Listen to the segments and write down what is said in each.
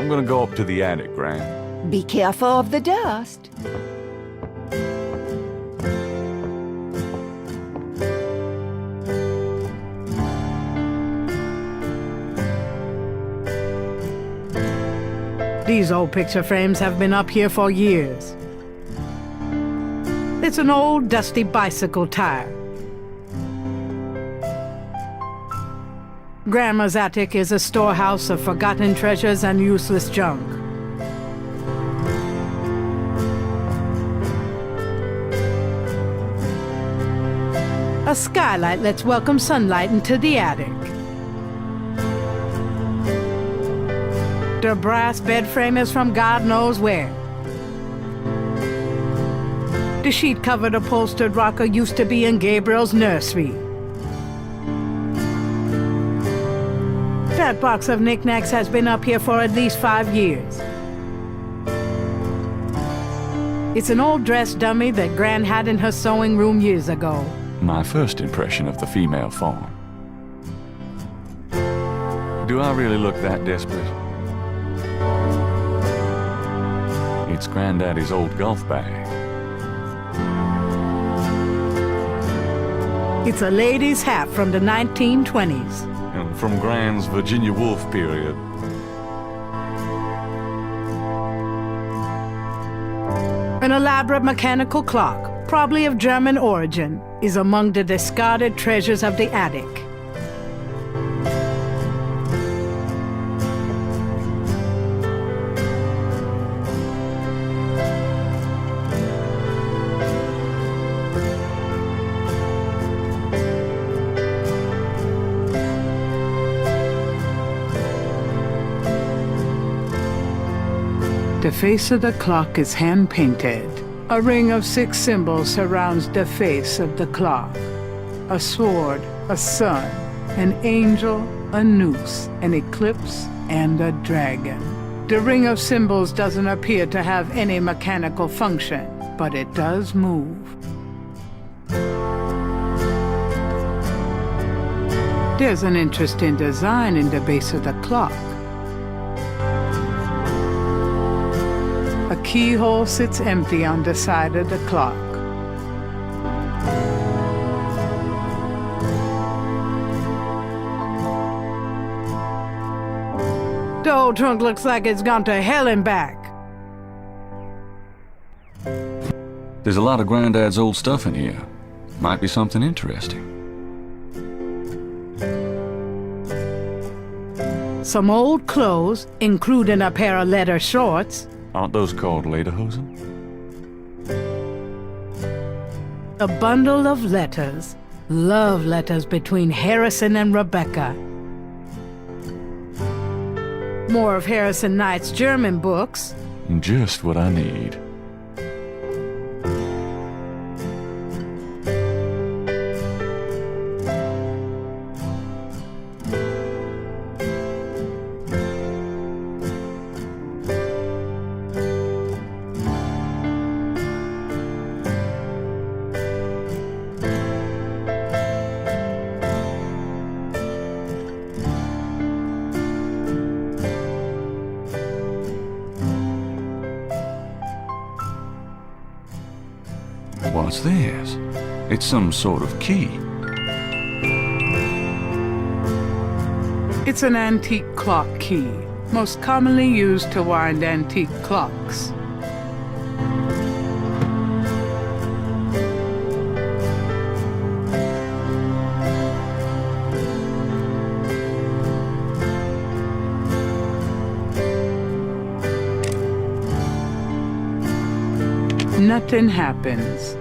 I'm gonna go up to the attic, Gran. Be careful of the dust. These old picture frames have been up here for years. It's an old, dusty bicycle tire. Grandma's attic is a storehouse of forgotten treasures and useless junk. A skylight lets welcome sunlight into the attic. The brass bed frame is from God knows where. The sheet-covered upholstered rocker used to be in Gabriel's nursery. That box of knickknacks has been up here for at least 5 years. It's an old dress dummy that Gran had in her sewing room years ago. My first impression of the female form. Do I really look that desperate? It's Granddaddy's old golf bag. It's a lady's hat from the 1920s. And from Gran's Virginia Woolf period. An elaborate mechanical clock, probably of German origin, is among the discarded treasures of the attic. The face of the clock is hand-painted. A ring of 6 symbols surrounds the face of the clock. A sword, a sun, an angel, a noose, an eclipse, and a dragon. The ring of symbols doesn't appear to have any mechanical function, but it does move. There's an interesting design in the base of the clock. A keyhole sits empty on the side of the clock. The old trunk looks like it's gone to hell and back. There's a lot of Granddad's old stuff in here. Might be something interesting. Some old clothes, including a pair of leather shorts. Aren't those called lederhosen? A bundle of letters. Love letters between Harrison and Rebecca. More of Harrison Knight's German books. Just what I need. What's this? It's some sort of key. It's an antique clock key, most commonly used to wind antique clocks. Nothing happens.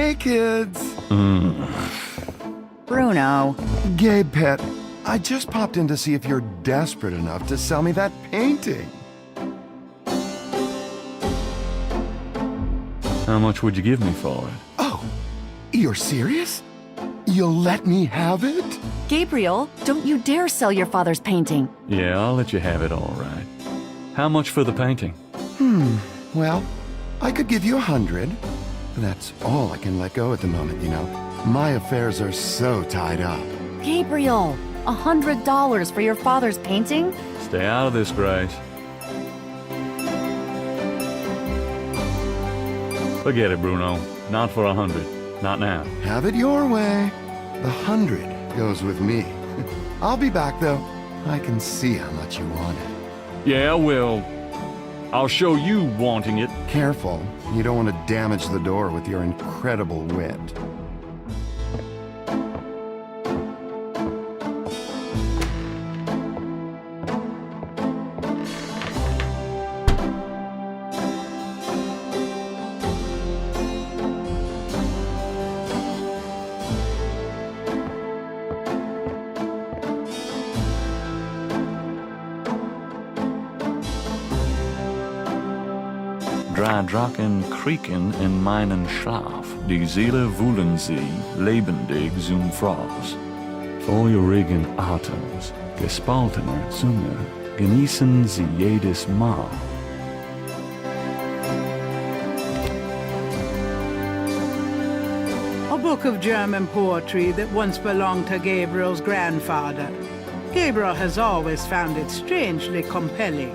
Hey, kids. Bruno. Gabe, pet, I just popped in to see if you're desperate enough to sell me that painting. How much would you give me for it? Oh, you're serious? You'll let me have it? Gabriel, don't you dare sell your father's painting. Yeah, I'll let you have it, all right. How much for the painting? Well, I could give you 100. That's all I can let go at the moment, you know. My affairs are so tied up. Gabriel, $100 for your father's painting? Stay out of this, Grace. Forget it, Bruno. Not for 100. Not now. Have it your way. The 100 goes with me. I'll be back, though. I can see how much you want it. Yeah, well, I'll show you wanting it. Careful. You don't want to damage the door with your incredible wit. Drei Drachen kriegen in meinen Schlaf, die Seele wollen sie lebendig zum Fraß. Feurigen Atems, gespaltener Zunge, genießen sie jedes Mal. A book of German poetry that once belonged to Gabriel's grandfather. Gabriel has always found it strangely compelling.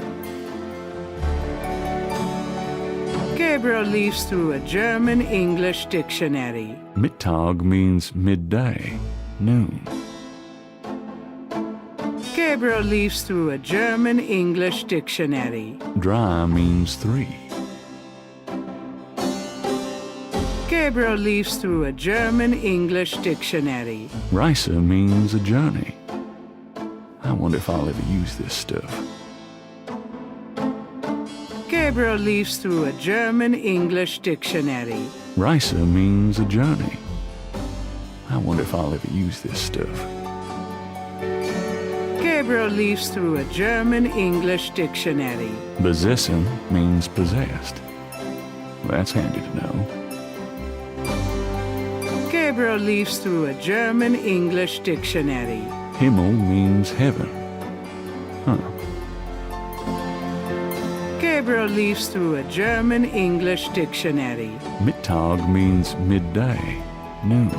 Gabriel leafs through a German-English dictionary. Mittag means midday, noon. Gabriel leafs through a German-English dictionary. Drei means 3. Gabriel leafs through a German-English dictionary. Reise means a journey. I wonder if I'll ever use this stuff. Gabriel leafs through a German-English dictionary. Reise means a journey. I wonder if I'll ever use this stuff. Gabriel leafs through a German-English dictionary. Besessen means possessed. That's handy to know. Gabriel leafs through a German-English dictionary. Himmel means heaven. Huh. Gabriel leafs through a German-English dictionary. Mittag means midday, noon.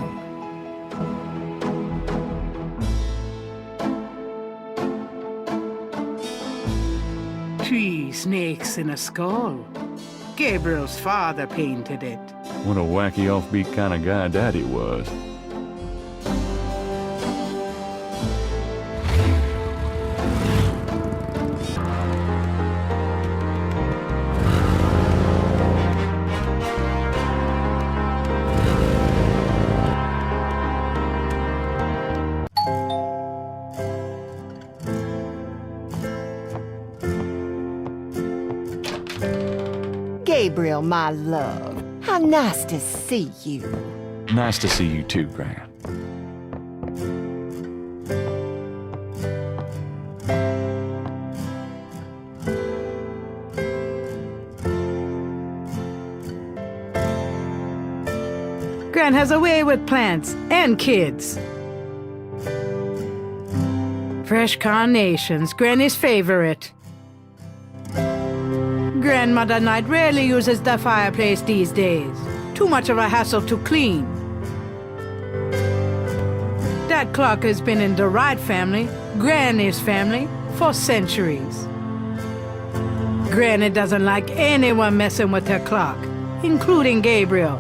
Three snakes in a skull. Gabriel's father painted it. What a wacky offbeat kind of guy Daddy was. Gabriel, my love. How nice to see you. Nice to see you too, Gran. Gran has a way with plants and kids. Fresh carnations, Granny's favorite. Grandmother Knight rarely uses the fireplace these days. Too much of a hassle to clean. That clock has been in the Wright family, Granny's family, for centuries. Granny doesn't like anyone messing with her clock, including Gabriel.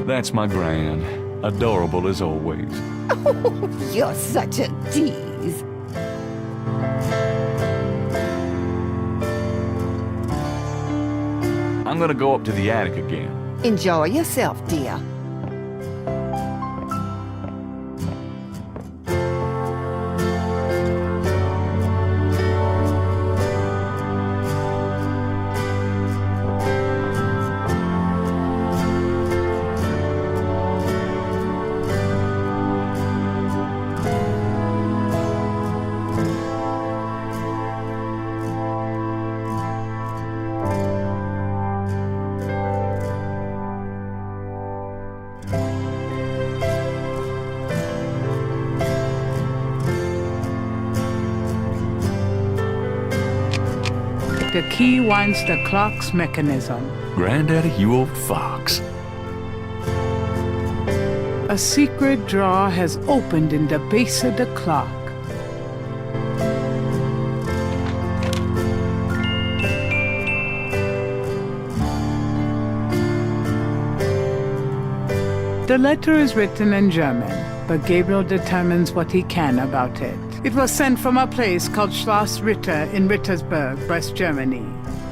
That's my Gran. Adorable as always. Oh, you're such a tease. I'm gonna go up to the attic again. Enjoy yourself, dear. The key winds the clock's mechanism. Granddaddy, you old fox. A secret drawer has opened in the base of the clock. The letter is written in German, but Gabriel determines what he can about it. It was sent from a place called Schloss Ritter in Rittersberg, West Germany.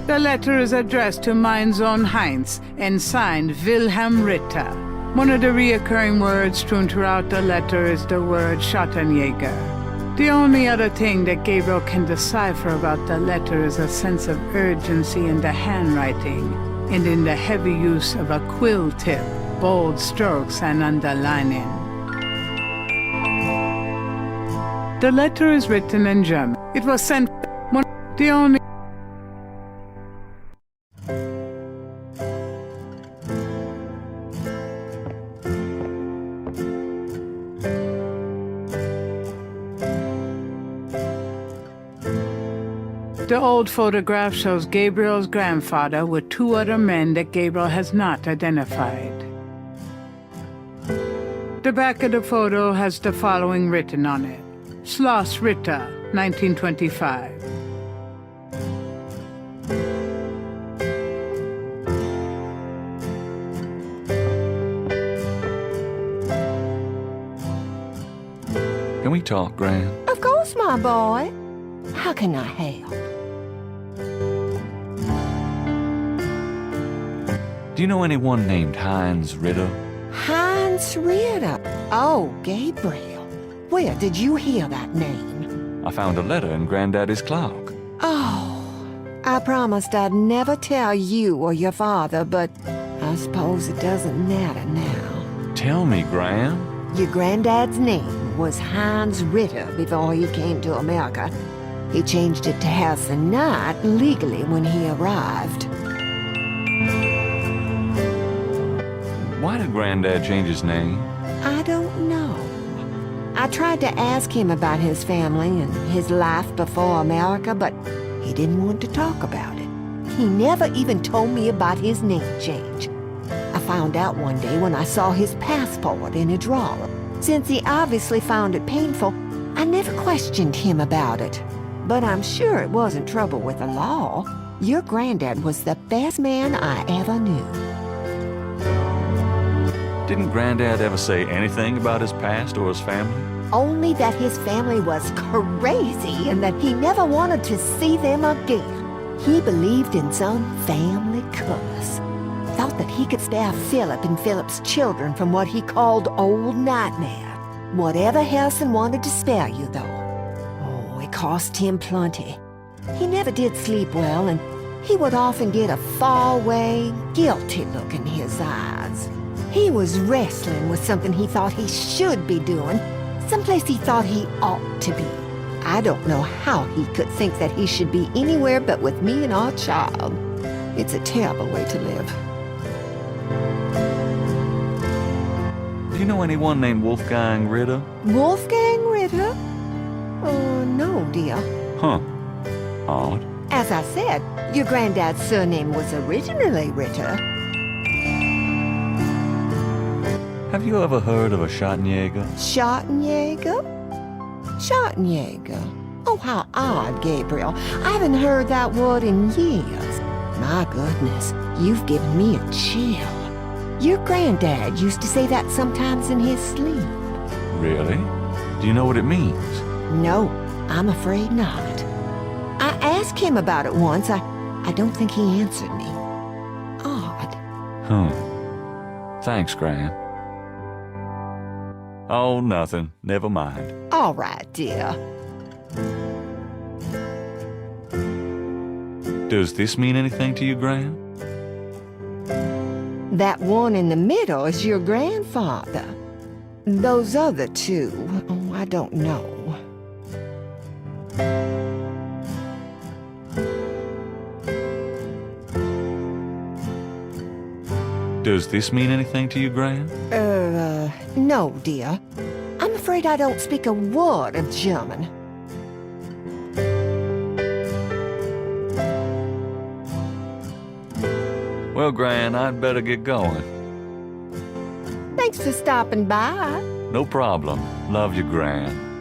The letter is addressed to mein Sohn Heinz and signed Wilhelm Ritter. One of the reoccurring words strewn throughout the letter is the word Schattenjäger. The only other thing that Gabriel can decipher about the letter is a sense of urgency in the handwriting and in the heavy use of a quill tip, bold strokes, and underlining. The letter is written in German. It was sent the only The old photograph shows Gabriel's grandfather with two other men that Gabriel has not identified. The back of the photo has the following written on it: Schloss Ritter, 1925. Can we talk, Gran? Of course, my boy. How can I help? Do you know anyone named Heinz Ritter? Heinz Ritter. Oh, Gabriel. Where did you hear that name? I found a letter in Granddaddy's clock. Oh, I promised I'd never tell you or your father, but I suppose it doesn't matter now. Tell me, Gran. Your granddad's name was Heinz Ritter before he came to America. He changed it to Harrison Knight legally when he arrived. Why did Granddad change his name? I don't know. I tried to ask him about his family and his life before America, but he didn't want to talk about it. He never even told me about his name change. I found out one day when I saw his passport in a drawer. Since he obviously found it painful, I never questioned him about it. But I'm sure it wasn't trouble with the law. Your granddad was the best man I ever knew. Didn't Granddad ever say anything about his past or his family? Only that his family was crazy and that he never wanted to see them again. He believed in some family curse. Thought that he could spare Philip and Philip's children from what he called old nightmare. Whatever Harrison wanted to spare you, though. Oh, it cost him plenty. He never did sleep well, and he would often get a far-away, guilty look in his eyes. He was wrestling with something he thought he should be doing, someplace he thought he ought to be. I don't know how he could think that he should be anywhere but with me and our child. It's a terrible way to live. Do you know anyone named Wolfgang Ritter? Wolfgang Ritter? Oh, no, dear. Huh. Odd. As I said, your granddad's surname was originally Ritter. Have you ever heard of a Schattenjäger? Schattenjäger? Schattenjäger. Oh, how odd, Gabriel. I haven't heard that word in years. My goodness, you've given me a chill. Your granddad used to say that sometimes in his sleep. Really? Do you know what it means? No, I'm afraid not. I asked him about it once. I don't think he answered me. Odd. Thanks, Gran. Oh, nothing. Never mind. All right, dear. Does this mean anything to you, Gran? That one in the middle is your grandfather. Those other two, oh, I don't know. Does this mean anything to you, Gran? No, dear. I'm afraid I don't speak a word of German. Well, Gran, I'd better get going. Thanks for stopping by. No problem. Love you, Gran.